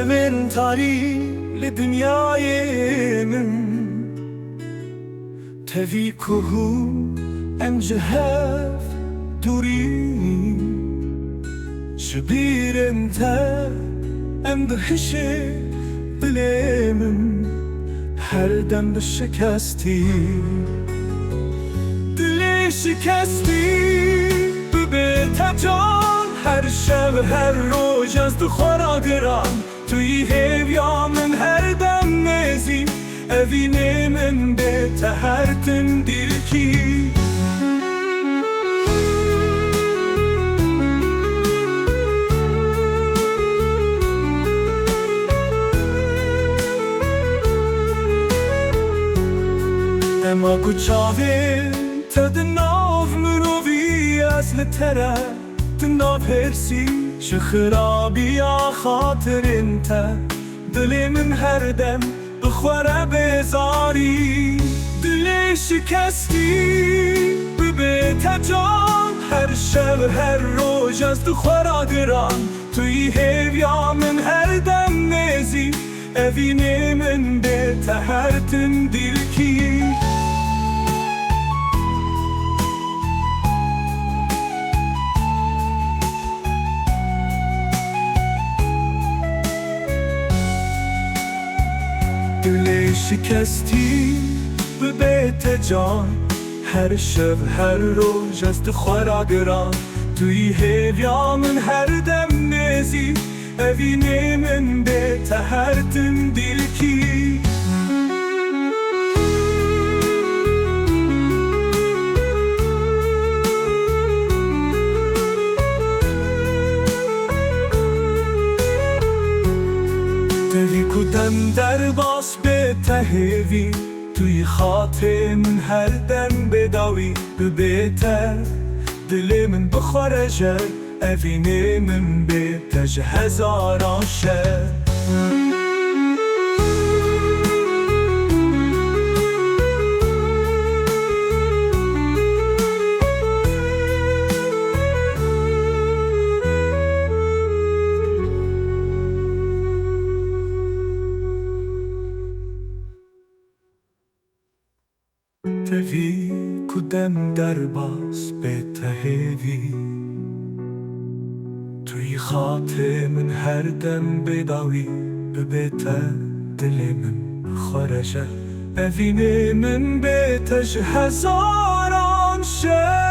من تاری لدنیای من توی کوهو ام جهف دوری شبیر انت ام دهش دلم هر دم بشکستی دل شکستی ببیت جان هر شب هر روز از تو خورا گرام توی هیویا من هر دم نزی اوین من بیت هر تن دیر کی اما کچاوه تد ناف منوی از لتره تناف هرسی شخرابی یا خاطر انت دل من هر دم بخوره بزاری دل شکستی ببیت جان هر شب هر روز از تو خورا گران توی هیویا من هر دم نزی اوین من بیت هر تن دیر کی دل شکستی به بیت جان هر شب هر روز از تو خورا گران توی هیویا من هر دم نزی اوین من بیت هر تن دیر کی دوی کدم در باس به تهوی توی خاطر من هر دم بداوی به بیتر دل من بخوره جر اوین من بیتش هزاران شر توی کدم در باز به تهوی توی خاطر من هر دم بداوی به بیتر دل من خورشه اوین من بیتش هزاران شد